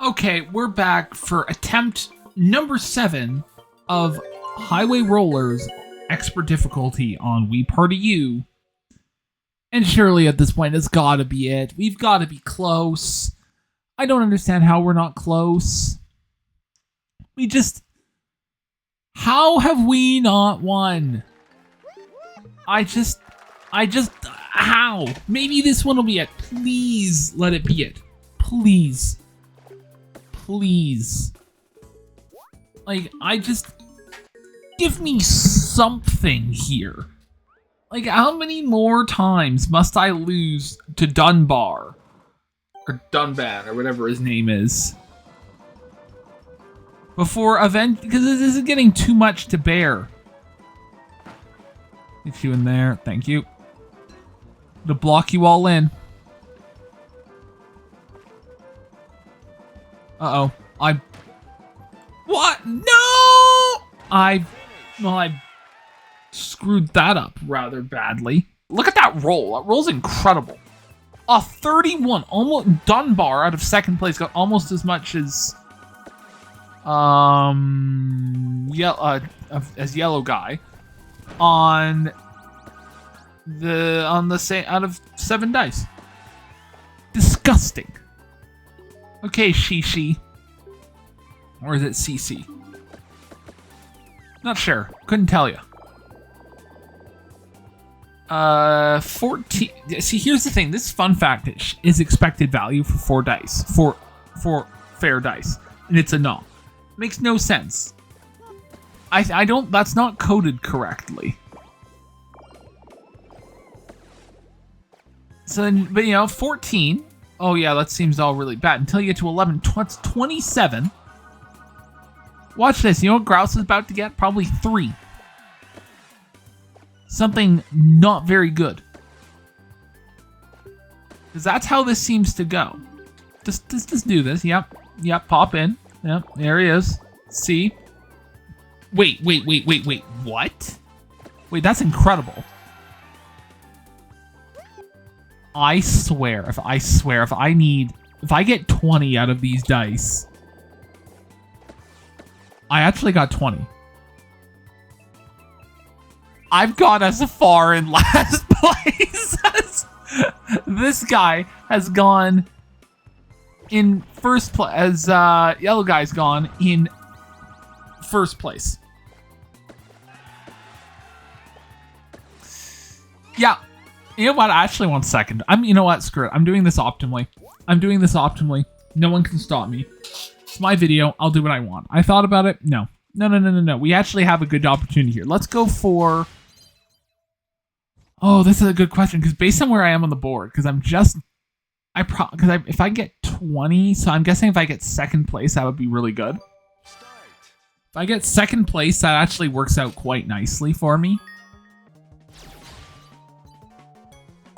Okay, we're back for attempt number 7 of Highway Rollers Expert Difficulty on We Party U. And surely at this point, it's gotta be it. We've gotta be close. I don't understand how we're not close. How have we not won? How? Maybe this one will be it. Please let it be it. Please. Please. Give me something here. How many more times must I lose to Dunbar? Or Dunban, or whatever his name is. Because this is getting too much to bear. Get you in there, thank you. To block you all in. Uh-oh. What? No! I screwed that up rather badly. Look at that roll. That roll's incredible. A 31. Almost Dunbar out of second place got almost as much as Yellow Guy on the same out of 7 dice. Disgusting. Okay, Shishi. Or is it CC? Not sure. Couldn't tell you. 14. See, here's the thing. This fun fact is expected value for 4 dice. For fair dice. And it's a no. Makes no sense. I don't. That's not coded correctly. So then, but 14. Oh yeah, that seems all really bad. Until you get to 11, 27. Watch this. You know what Grouse is about to get? Probably 3. Something not very good. Because that's how this seems to go. Just do this. Yep. Pop in. Yep. There he is. See? Wait. What? Wait, that's incredible. I swear, if I get 20 out of these dice, I actually got 20. I've got us far in last place. This guy has gone in first place, as Yellow Guy's gone in first place. Yeah. You know what? Actually, 1 second. You know what? Screw it. I'm doing this optimally. No one can stop me. It's my video. I'll do what I want. I thought about it. No. We actually have a good opportunity here. Let's go for... Oh, this is a good question, because based on where I am on the board, because if I get 20, so I'm guessing if I get second place, that would be really good. If I get second place, that actually works out quite nicely for me.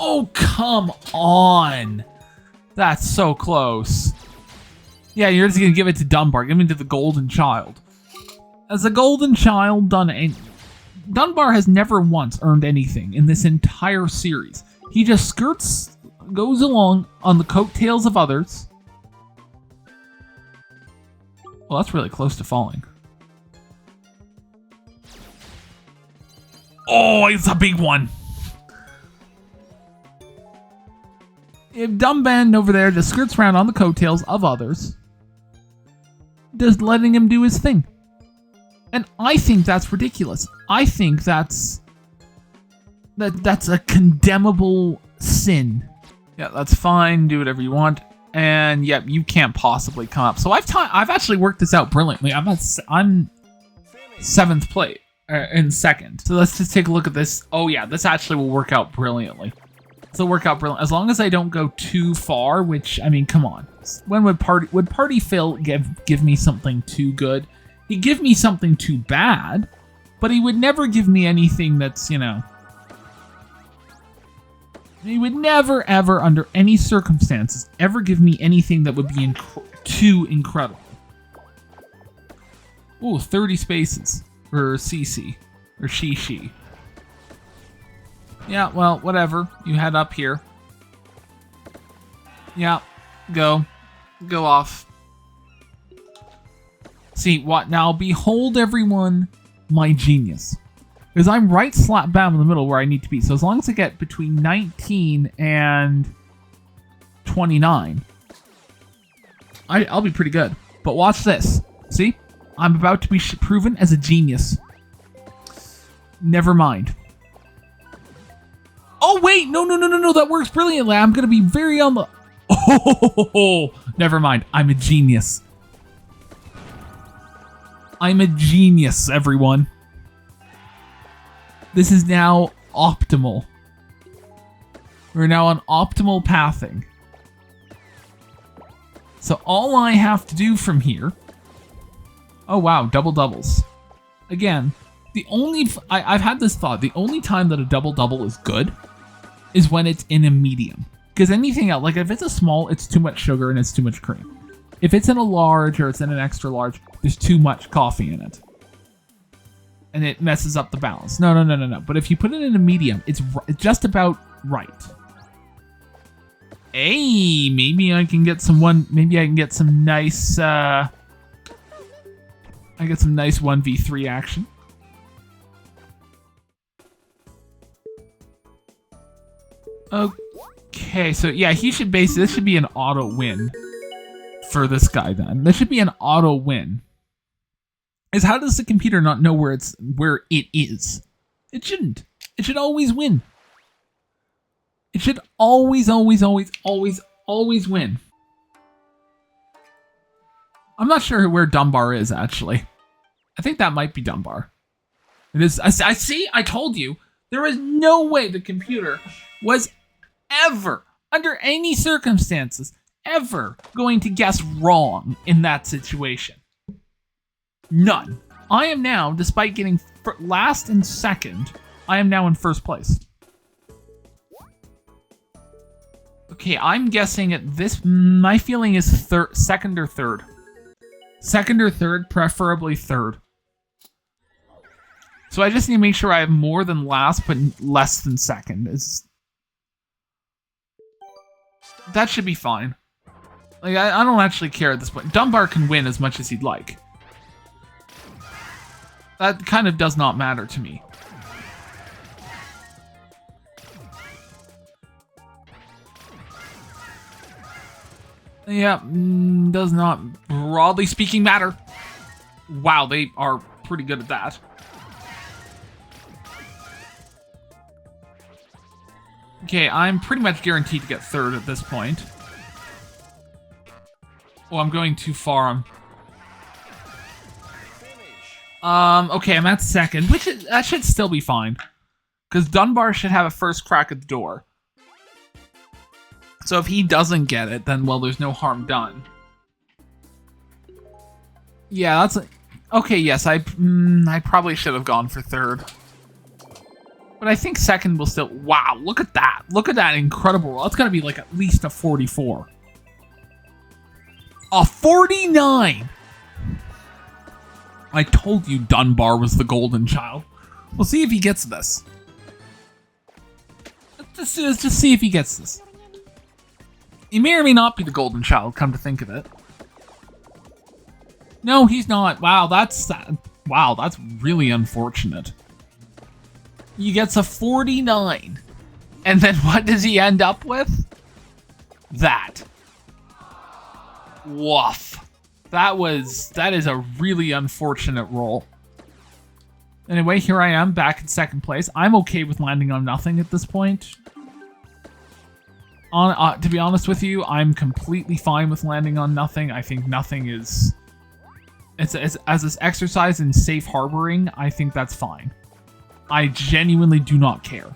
Oh, come on. That's so close. Yeah, you're just going to give it to Dunbar. Give it to the Golden Child. As the Golden Child Dunbar has never once earned anything in this entire series. He just goes along on the coattails of others. Well, that's really close to falling. Oh, it's a big one. If Dumban over there just skirts around on the coattails of others, just letting him do his thing. And I think that's ridiculous. I think that's a condemnable sin. Yeah, that's fine. Do whatever you want. And yep, you can't possibly come up. So I've actually worked this out brilliantly. I'm 7th place in second. So let's just take a look at this. Oh yeah, this actually will work out brilliantly. This will work out brilliant as long as I don't go too far. Which come on. When would Party Phil give me something too good? He'd give me something too bad, but he would never give me anything that's, He would never, ever, under any circumstances, ever give me anything that would be too incredible. Ooh, 30 spaces for CC, or she. Yeah, well, whatever. You head up here. Yeah, go off. See, what now? Behold, everyone, my genius. Because I'm right slap bam in the middle where I need to be. So as long as I get between 19 and 29, I'll be pretty good. But watch this. See? I'm about to be proven as a genius. Never mind. Oh, wait! No, that works brilliantly. I'm going to be very on the... Oh, never mind. I'm a genius. I'm a genius, everyone. This is now optimal. We're now on optimal pathing. So all I have to do from here... Oh, wow. Double doubles. Again, the only... I've had this thought. The only time that a double double is good is when it's in a medium. Because anything else, like if it's a small, it's too much sugar and it's too much cream. If it's in a large or it's in an extra large, there's too much coffee in it. And it messes up the balance. No. But if you put it in a medium, it's just about right. Hey, maybe I can get maybe I can get some nice, I get some nice 1v3 action. Okay, so yeah, he should basically, this should be an auto win for this guy then. This should be an auto win. Is how does the computer not know where it is? It shouldn't. It should always win. It should always win. I'm not sure where Dunbar is, actually. I think that might be Dunbar. It is. I see, I told you. There is no way the computer was ever, under any circumstances, ever going to guess wrong in that situation. None. I am now, despite getting last and second, I am now in first place. Okay, I'm guessing at this, my feeling is second or third. Second or third, preferably third. So I just need to make sure I have more than last, but less than second. That should be fine. Like, I don't actually care at this point. Dunbar can win as much as he'd like. That kind of does not matter to me. Yeah, does not, broadly speaking, matter. Wow, they are pretty good at that. Okay, I'm pretty much guaranteed to get third at this point. Oh, I'm going too far. Okay, I'm at second, that should still be fine. Because Dunbar should have a first crack at the door. So if he doesn't get it, then, well, there's no harm done. Yeah, that's... Okay, yes, I probably should have gone for third. But I think second will still... Wow, look at that. Look at that incredible roll. It's going to be like at least a 44. A 49! I told you Dunbar was the golden child. We'll see if he gets this. Let's just see if he gets this. He may or may not be the golden child, come to think of it. No, he's not. Wow, that's really unfortunate. He gets a 49. And then what does he end up with? That. Woof. That is a really unfortunate roll. Anyway, here I am back in second place. I'm okay with landing on nothing at this point. To be honest with you, I'm completely fine with landing on nothing. I think nothing is... as this exercise in safe harboring, I think that's fine. I genuinely do not care.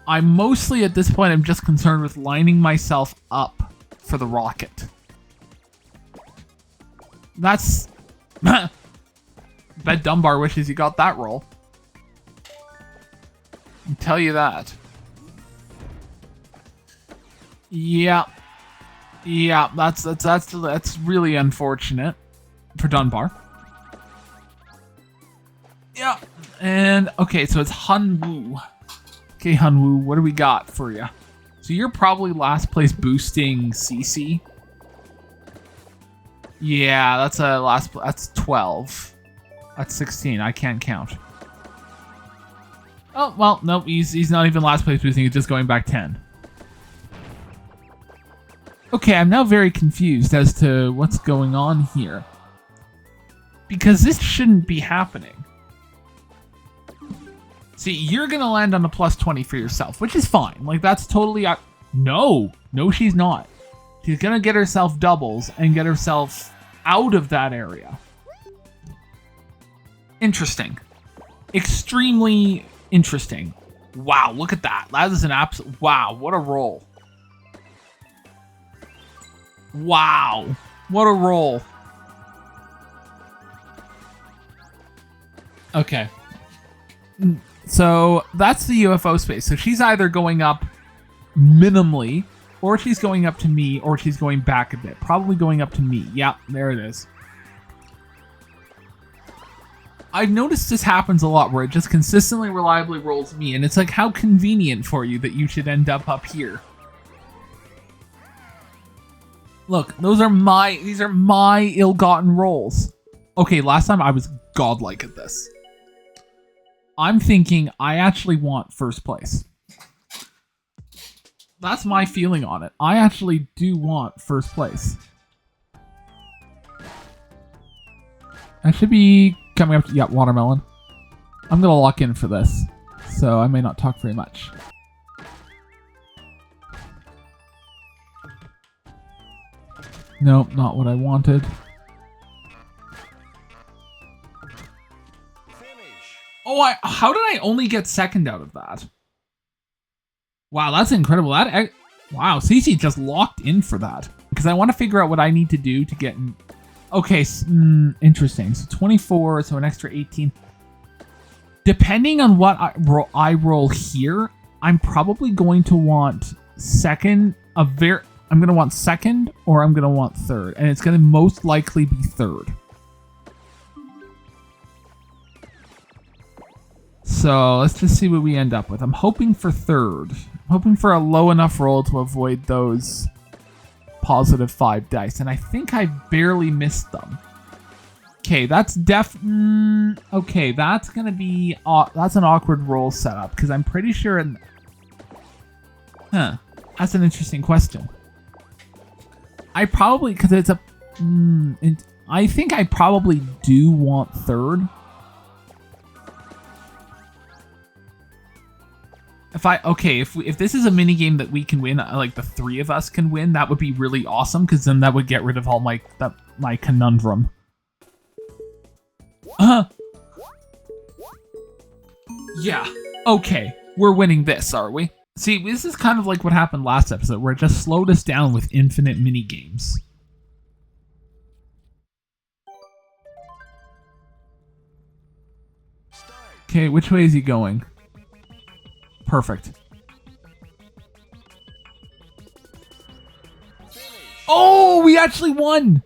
I'm mostly, at this point, I'm just concerned with lining myself up for the rocket. That's... Bet Dunbar wishes he got that roll. I'll tell you that. Yeah. Yeah, that's really unfortunate for Dunbar. Yeah. And, okay, so it's Hunwoo. Okay, Hunwoo, what do we got for you? So you're probably last place boosting CC. Yeah, that's a last. That's 12. That's 16. I can't count. Oh well, nope. He's not even last place boosting. He's just going back 10. Okay, I'm now very confused as to what's going on here, because this shouldn't be happening. See, you're gonna land on a plus 20 for yourself, which is fine. Like, that's totally... No, she's not. She's gonna get herself doubles and get herself out of that area. Interesting. Extremely interesting. Wow, look at that. That is an absolute... Wow, what a roll. Wow, what a roll. Okay. So that's the UFO space. So she's either going up minimally, or she's going up to me, or she's going back a bit. Probably going up to me. Yep, there it is. I've noticed this happens a lot where it just consistently, reliably rolls me, and it's like, how convenient for you that you should end up here. Look, these are my ill-gotten rolls. Okay, last time I was godlike at this. I'm thinking I actually want first place. That's my feeling on it. I actually do want first place. I should be coming up to... Yeah, watermelon. I'm going to lock in for this, so I may not talk very much. Nope, not what I wanted. Oh, how did I only get second out of that? Wow, that's incredible. Wow, Cece just locked in for that. Because I want to figure out what I need to do to get in. Okay, interesting. So 24, so an extra 18. Depending on what I roll here, I'm probably going to want second, I'm going to want second, or I'm going to want third. And it's going to most likely be third. So let's just see what we end up with. I'm hoping for third. I'm hoping for a low enough roll to avoid those positive 5 dice. And I think I barely missed them. Okay, that's okay, that's going to be... that's an awkward roll setup, because I'm pretty sure... Huh. That's an interesting question. I probably... Because it's a... I think I probably do want third. If this is a mini game that we can win, like the 3 of us can win, that would be really awesome, because then that would get rid of all my conundrum. Yeah. Okay, we're winning this, are we? See, this is kind of like what happened last episode, where it just slowed us down with infinite mini games. Okay, which way is he going? Perfect. Oh, we actually won!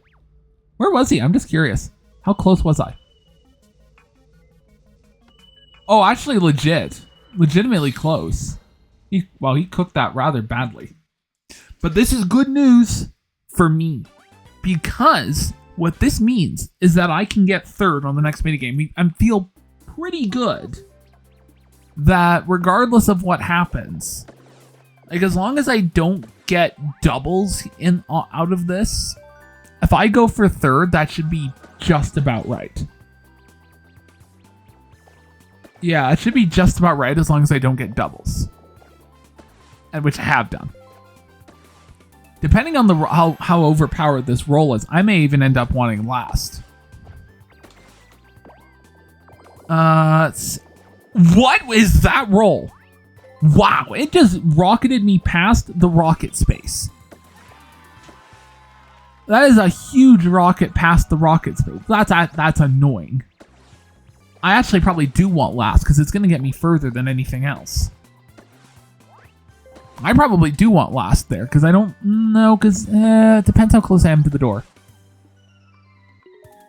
Where was he? I'm just curious. How close was I? Oh, actually legitimately close. He cooked that rather badly. But this is good news for me, because what this means is that I can get third on the next minigame. I feel pretty good that regardless of what happens, like, as long as I don't get doubles out of this, if I go for third, that should be just about right. Yeah, it should be just about right as long as I don't get doubles, and which I have done. Depending on how overpowered this roll is, I may even end up wanting last. What is that roll? Wow, it just rocketed me past the rocket space. That is a huge rocket past the rocket space. That's annoying. I actually probably do want last, because it's going to get me further than anything else. I probably do want last there, because I don't know, because it depends how close I am to the door.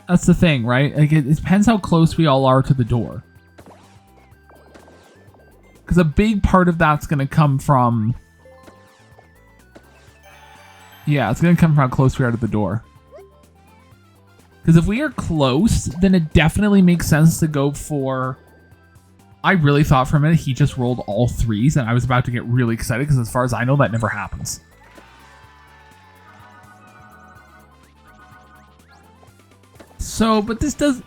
That's the thing, right? Like, it depends how close we all are to the door. Because a big part of that's going to come from... Yeah, it's going to come from how close we are to the door. Because if we are close, then it definitely makes sense to go for... I really thought for a minute he just rolled all 3s, and I was about to get really excited, because as far as I know, that never happens. So, but this does...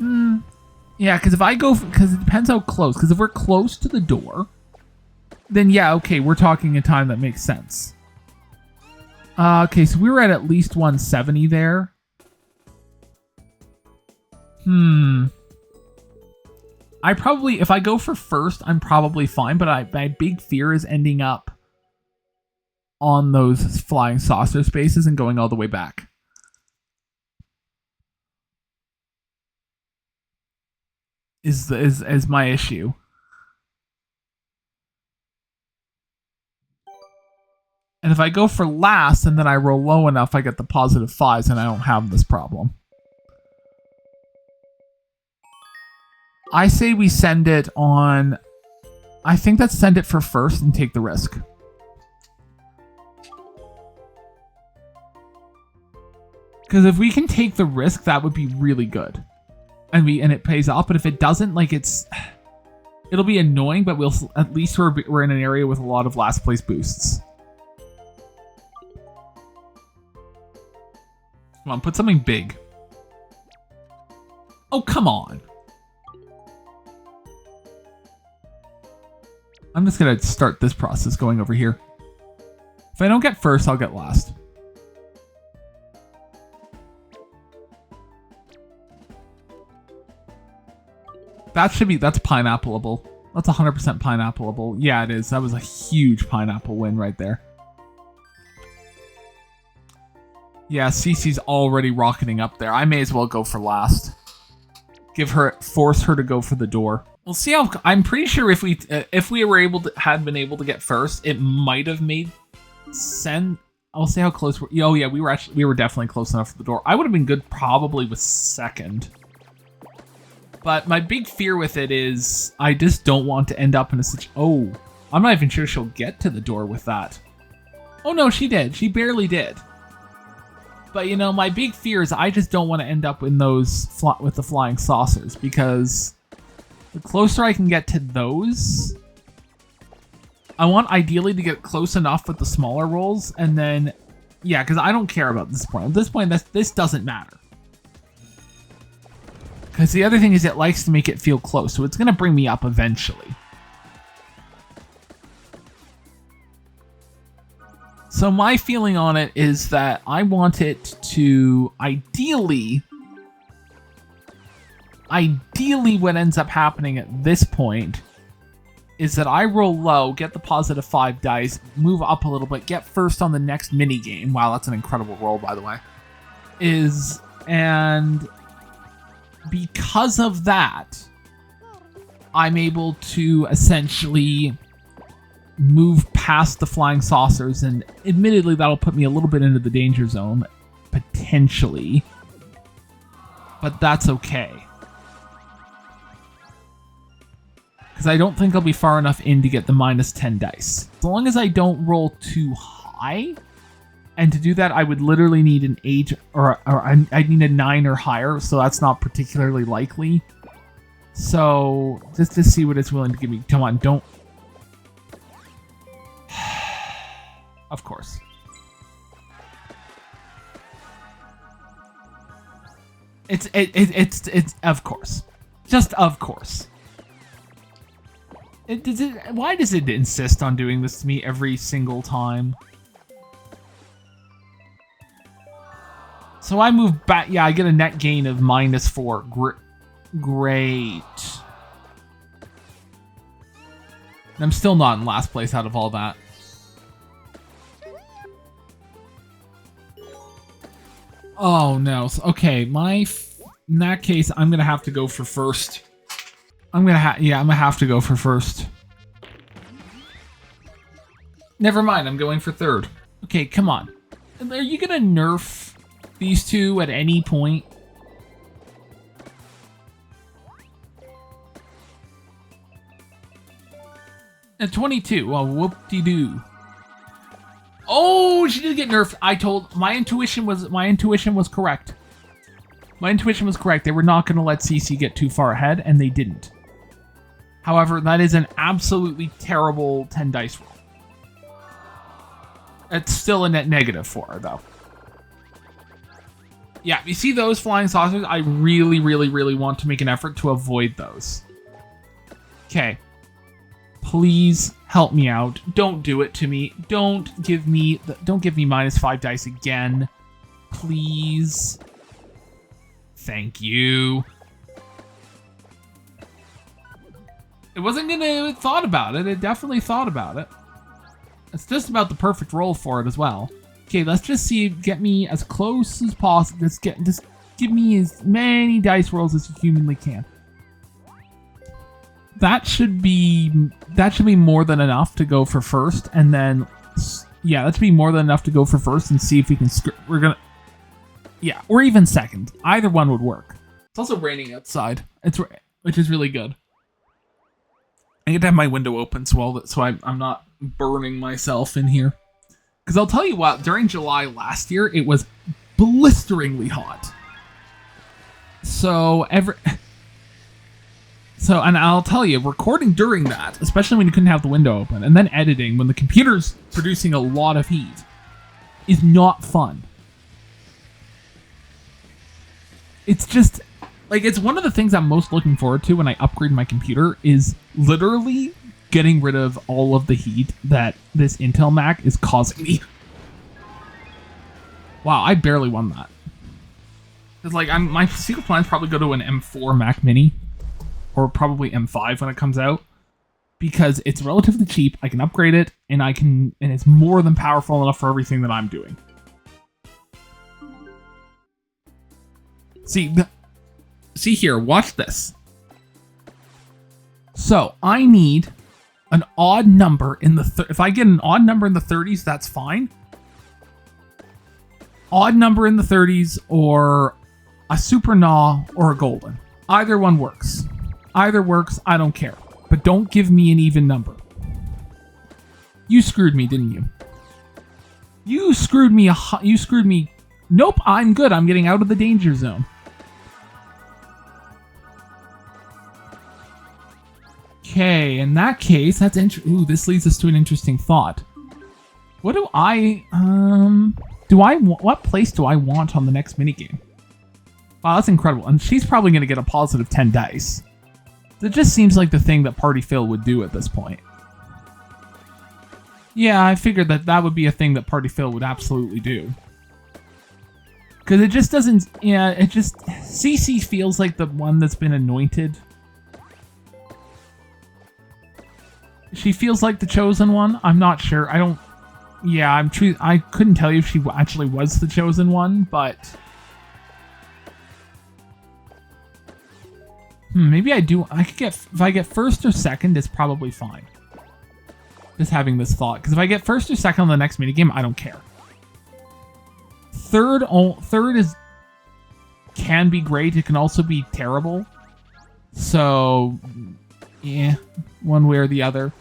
yeah, because if I go... Because it depends how close. Because if we're close to the door, then yeah, okay, we're talking a time that makes sense. Okay, so we were at least 170 there. I probably, if I go for first, I'm probably fine, but my big fear is ending up on those flying saucer spaces and going all the way back. Is my issue. And if I go for last and then I roll low enough, I get the positive 5s and I don't have this problem. I say we send it on... I think let's send it for first and take the risk. Because if we can take the risk, that would be really good. And it pays off, but if it doesn't, like it'll be annoying, but at least we're in an area with a lot of last place boosts. Come on, put something big. Oh, come on. I'm just going to start this process going over here. If I don't get first, I'll get last. That's pineappleable. That's 100% pineappleable. Yeah, it is. That was a huge pineapple win right there. Yeah, Cece's already rocketing up there. I may as well go for last. Force her to go for the door. We'll see how. I'm pretty sure if we were had been able to get first, it might have made sense. I'll see how close we're. Oh yeah, we were definitely close enough for the door. I would have been good probably with second. But my big fear with it is I just don't want to end up in a situation. Oh, I'm not even sure she'll get to the door with that. Oh no, she did. She barely did. But you know, my big fear is I just don't want to end up in those with the flying saucers, because the closer I can get to those, I want ideally to get close enough with the smaller rolls, and then yeah, because I don't care about this point. At this point, this doesn't matter. Because the other thing is it likes to make it feel close, so it's going to bring me up eventually. So my feeling on it is that I want it to ideally what ends up happening at this point is that I roll low, get the positive 5 dice, move up a little bit, get first on the next mini game. Wow, that's an incredible roll, by the way. And because of that, I'm able to essentially move past the flying saucers, and admittedly that'll put me a little bit into the danger zone, potentially. But that's okay. Because I don't think I'll be far enough in to get the minus 10 dice. As long as I don't roll too high, and to do that I would literally need an 8 or I'd need a 9 or higher, so that's not particularly likely. So just to see what it's willing to give me. Come on, don't. Of course. It's of course. Just of course. Why does it insist on doing this to me every single time? So I move back. Yeah, I get a net gain of -4. Great. I'm still not in last place out of all that. Oh no. Okay, in that case, I'm gonna have to go for first. I'm gonna have to go for first. Never mind, I'm going for third. Okay, come on. Are you gonna nerf these two at any point? At 22, well, whoop-de-doo. Oh, she did get nerfed. My intuition was correct. My intuition was correct. They were not going to let CC get too far ahead, and they didn't. However, that is an absolutely terrible 10 dice roll. It's still a net negative for her, though. Yeah, you see those flying saucers? I really, really, really want to make an effort to avoid those. Okay. Please help me out. Don't do it to me. Don't give me -5 dice again. Please. Thank you. It wasn't gonna thought about it. It definitely thought about it. It's just about the perfect roll for it as well. Okay, let's just see. Get me as close as possible. Just give me as many dice rolls as you humanly can. That should be more than enough to go for first, and then yeah, that should be more than enough to go for first and see if we can. Yeah, or even second. Either one would work. It's also raining outside. Which is really good. I get to have my window open so I'm not burning myself in here. Because I'll tell you what, during July last year, it was blisteringly hot. And I'll tell you, recording during that, especially when you couldn't have the window open, and then editing when the computer's producing a lot of heat, is not fun. It's just, like, it's one of the things I'm most looking forward to when I upgrade my computer is literally getting rid of all of the heat that this Intel Mac is causing me. Wow, I barely won that. It's like, my secret plans probably go to an M4 Mac Mini, or probably M5 when it comes out, because it's relatively cheap. I can upgrade it, and it's more than powerful enough for everything that I'm doing. See here, watch this. So I need an odd number in the if I get an odd number in the 30s, that's fine. Odd number in the 30s, or a super gnaw, or a golden. Either one works. Either works, I don't care. But don't give me an even number. You screwed me, didn't you? You screwed me. Nope, I'm good. I'm getting out of the danger zone. Okay, in that case, that's ooh, this leads us to an interesting thought. What do what place do I want on the next minigame? Wow, that's incredible. And she's probably going to get a positive 10 dice. It just seems like the thing that Party Phil would do at this point. Yeah, I figured that would be a thing that Party Phil would absolutely do. Because it just doesn't, yeah, it just, CC feels like the one that's been anointed. She feels like the chosen one. I'm not sure. I couldn't tell you if she actually was the chosen one, but maybe I do. If I get first or second, it's probably fine. Just having this thought, because if I get first or second on the next minigame, I don't care. Third can be great. It can also be terrible. So, yeah, one way or the other.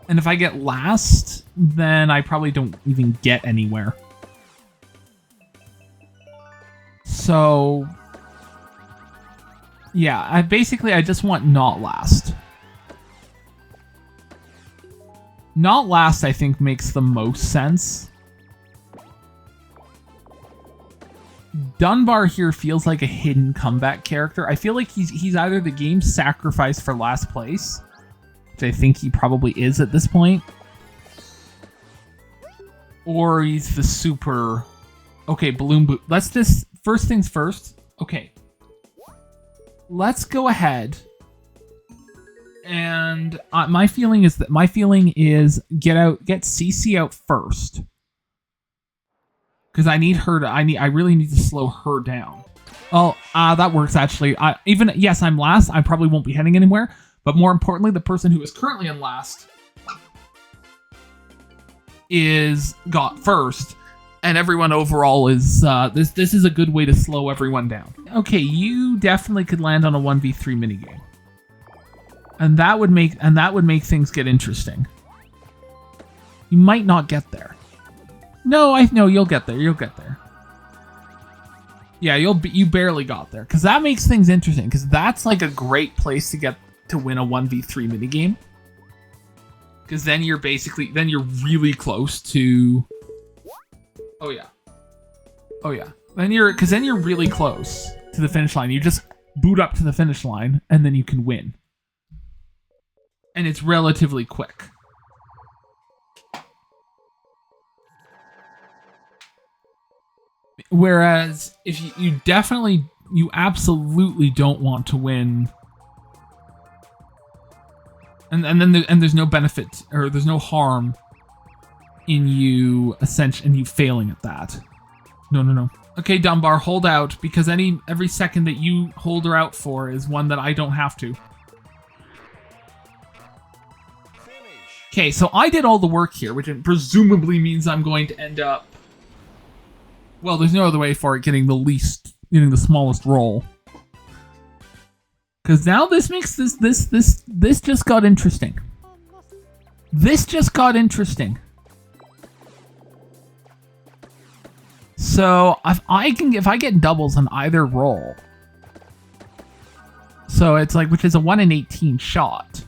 And if I get last, then I probably don't even get anywhere. So, yeah, I just want not last. Not last, I think, makes the most sense. Dunbar here feels like a hidden comeback character. I feel like he's either the game's sacrifice for last place, which I think he probably is at this point, or he's the super... Okay, Balloon Boot. Let's just... First things first. Okay. Let's go ahead. And my feeling is get CC out first. Because I need her to... I really need to slow her down. Oh, that works actually. Yes, I'm last. I probably won't be heading anywhere. But more importantly, the person who is currently in last got first, and everyone overall is this is a good way to slow everyone down. Okay, you definitely could land on a 1v3 minigame, and that would make things get interesting. You might not get there. No, I know you'll get there. You'll get there. Yeah, you barely got there, because that makes things interesting, because that's like a great place to get to win a 1v3 minigame. Because then you're really close to... Oh yeah. Oh yeah. Then you're really close to the finish line. You just boot up to the finish line, and then you can win. And it's relatively quick. Whereas if you absolutely don't want to win, and there's no benefit or there's no harm in you failing at that. No. Okay, Dunbar, hold out, because every second that you hold her out for is one that I don't have to. Okay, so I did all the work here, which presumably means I'm going to end up... Well, there's no other way for it getting the smallest roll. Because now this makes this just got interesting. This just got interesting. So if I get doubles on either roll, so it's like, which is a 1 in 18 shot.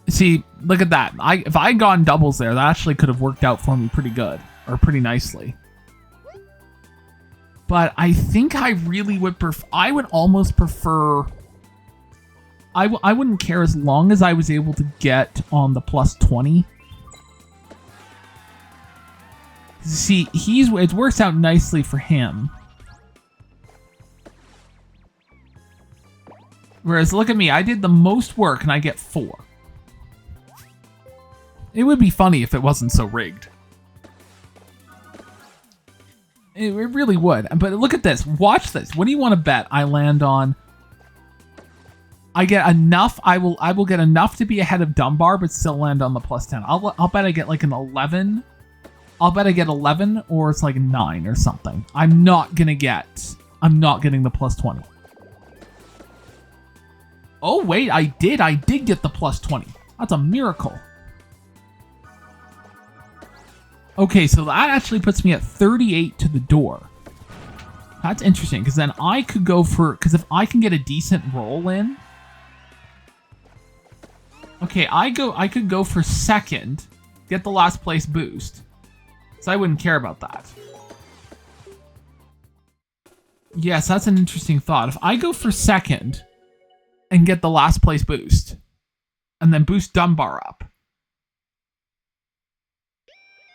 See, look at that. If I had gone doubles there, that actually could have worked out for me pretty good, or pretty nicely. But I think I really would I would almost prefer... I wouldn't care as long as I was able to get on the plus 20. See, it works out nicely for him. Whereas, look at me, I did the most work and I get 4. It would be funny if it wasn't so rigged. It really would. But look at this. Watch this. What do you want to bet I land on? I get enough. I will get enough to be ahead of Dunbar, but still land on the plus 10. I'll bet I get like an 11. I'll bet I get 11, or it's like a 9 or something. I'm not getting the plus 20. Oh wait, I did get the plus 20. That's a miracle. Okay, so that actually puts me at 38 to the door. That's interesting, because then I could go for... Because if I can get a decent roll in... Okay, I could go for second, get the last place boost. So I wouldn't care about that. Yes, that's an interesting thought. If I go for second and get the last place boost, and then boost Dunbar up...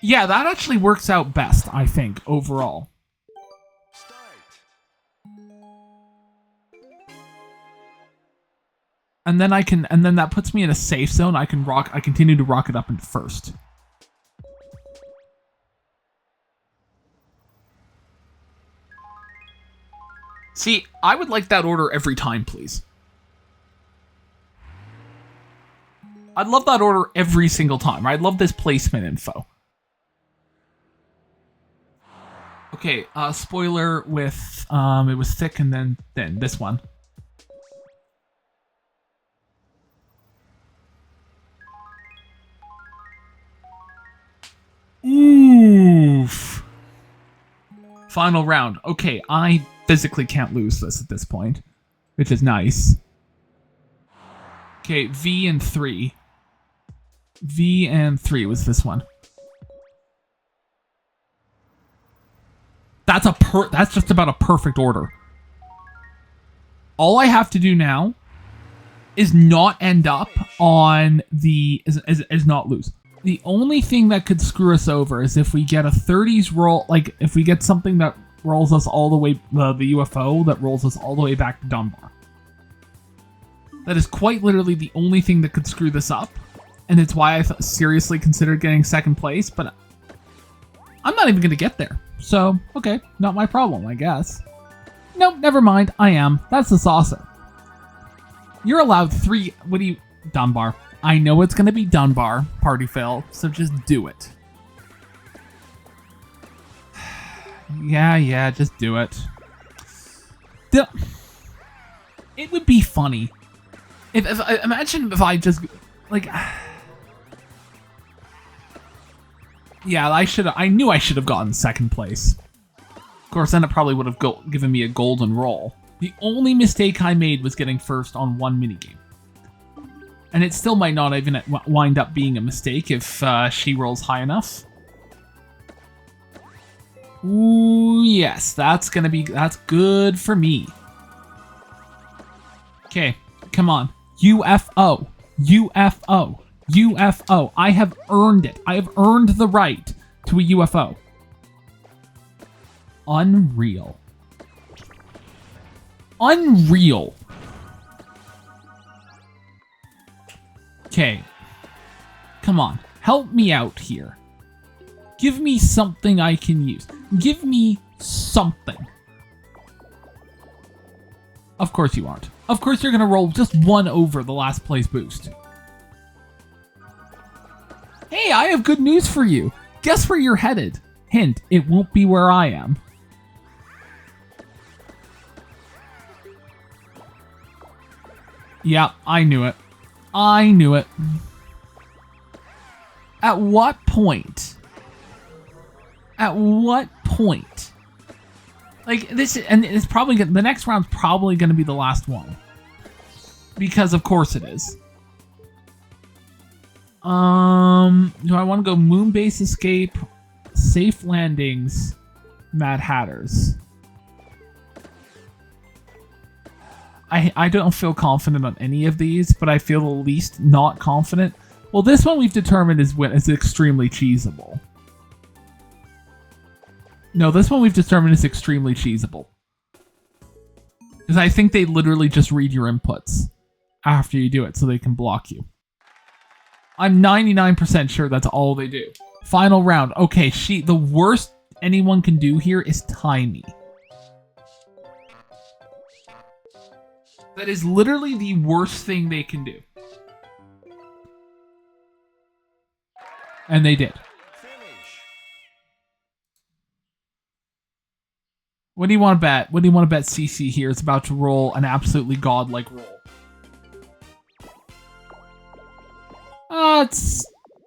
Yeah, that actually works out best, I think, overall. And then that puts me in a safe zone. I continue to rocket up into first. See, I would like that order every time, please. I'd love that order every single time. I'd love this placement info. Okay, spoiler with, it was thick and then thin. This one. Oof. Final round. Okay, I physically can't lose this at this point, which is nice. Okay, V and 3. V and 3 was this one. That's just about a perfect order. All I have to do now is not end up on the... is not lose. The only thing that could screw us over is if we get a 30s roll, like if we get something that rolls us all the way, the UFO that rolls us all the way back to Dunbar. That is quite literally the only thing that could screw this up. And it's why I seriously considered getting second place, but I'm not even going to get there. So, okay, not my problem, I guess. Nope, never mind, I am. That's the saucer. You're allowed 3... What do you... Dunbar. I know it's going to be Dunbar, party fail, so just do it. Yeah, just do it. It would be funny. Imagine if I just... Like... Yeah, I knew I should have gotten second place. Of course, then it probably would have given me a golden roll. The only mistake I made was getting first on one minigame. And it still might not even wind up being a mistake if she rolls high enough. Ooh, yes, that's good for me. Okay, come on. UFO. UFO. UFO. I have earned it. I have earned the right to a UFO. Unreal. Unreal. Okay. Come on. Help me out here. Give me something I can use. Give me something. Of course you aren't. Of course you're going to roll just one over the last place boost. Hey, I have good news for you. Guess where you're headed? Hint, it won't be where I am. Yeah, I knew it. I knew it. At what point? At what point? Like this, and it's probably the next round's probably going to be the last one, because of course it is. Do I want to go moon base escape, safe landings, Mad Hatters? I don't feel confident on any of these, but I feel the least not confident. Well, this one we've determined is extremely cheesable. No, this one we've determined is extremely cheesable. Because I think they literally just read your inputs after you do it so they can block you. I'm 99% sure that's all they do. Final round. Okay, the worst anyone can do here is tie me. That is literally the worst thing they can do. And they did. What do you want to bet? What do you want to bet CC here is about to roll an absolutely godlike roll?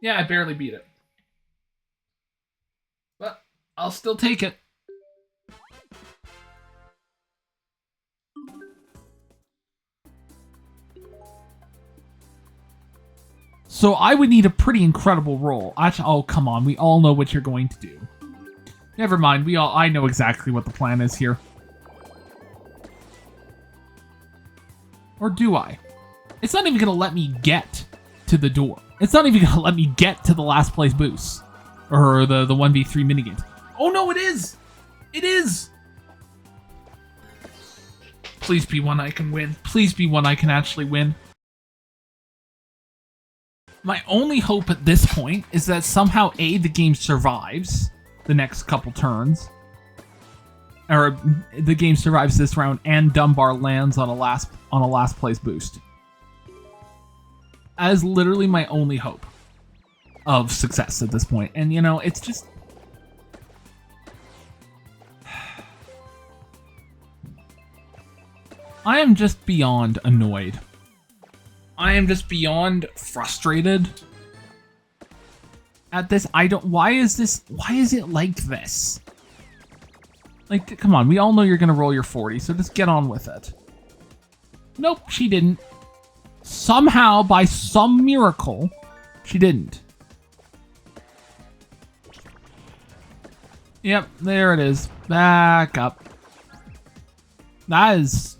Yeah, I barely beat it. But I'll still take it. So I would need a pretty incredible roll. Actually, oh, come on. We all know what you're going to do. Never mind. I know exactly what the plan is here. Or do I? It's not even going to let me get to the door. It's not even going to let me get to the last place boost. Or the 1v3 minigames. Oh no, it is! It is! Please be one I can win. Please be one I can actually win. My only hope at this point is that somehow the game survives the next couple turns. Or the game survives this round and Dunbar lands on a last place boost. That is literally my only hope of success at this point. And you know, it's just... I am just beyond annoyed. I am just beyond frustrated at this. Why is it like this? Like, come on, we all know you're gonna roll your 40, so just get on with it. Nope, she didn't. Somehow, by some miracle, she didn't. Yep, there it is. Back up. That is...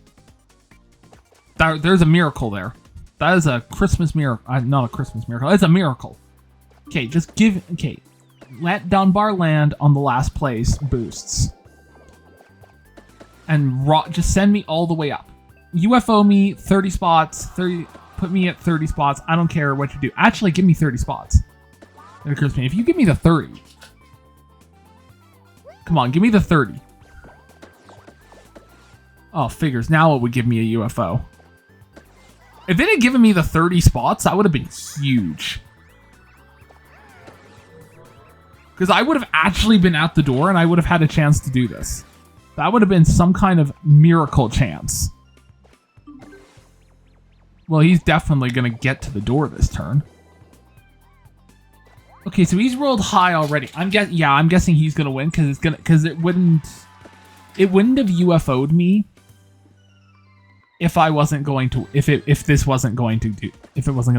There's a miracle there. That is a Christmas miracle. Not a Christmas miracle. It's a miracle. Okay, let Dunbar land on the last place boosts. And just send me all the way up. UFO me 30 spots. Put me at 30 spots. I don't care what you do. Actually, give me 30 spots. It occurs to me. If you give me the 30. Come on, give me the 30. Oh, figures. Now it would give me a UFO. If it had given me the 30 spots, that would have been huge. Because I would have actually been at the door and I would have had a chance to do this. That would have been some kind of miracle chance. Well, he's definitely going to get to the door this turn. Okay, so he's rolled high already. I'm guessing he's gonna win because it wouldn't have UFO'd me if I wasn't going to if it wasn't gonna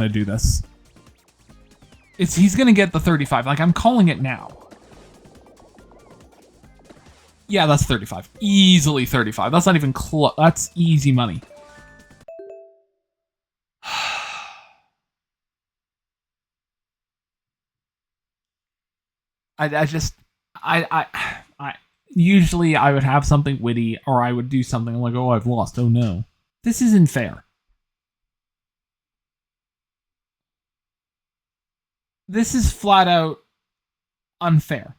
do this. He's gonna get the 35. Like, I'm calling it now. Yeah, that's 35. Easily 35. That's not even close. That's easy money. I usually I would have something witty, or I would do something like, oh, I've lost. Oh no. This isn't fair. This is flat out unfair.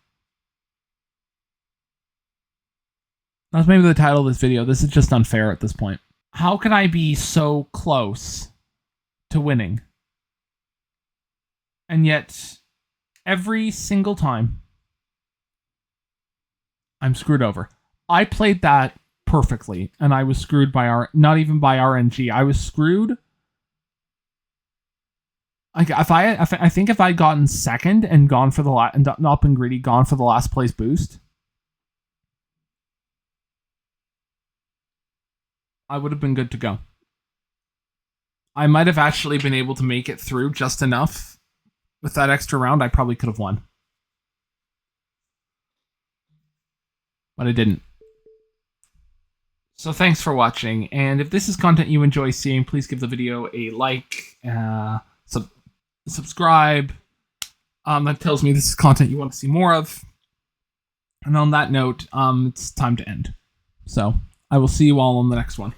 That's maybe the title of this video. This is just unfair at this point. How can I be so close to winning? And yet, every single time, I'm screwed over. I played that perfectly, and I was screwed by not even by RNG. I was screwed. I think if I'd gotten second and gone for and not been greedy, gone for the last place boost, I would have been good to go. I might have actually been able to make it through just enough. With that extra round, I probably could have won. But I didn't. So thanks for watching, and if this is content you enjoy seeing, please give the video a like, subscribe. That tells me this is content you want to see more of. And on that note, it's time to end. So I will see you all on the next one.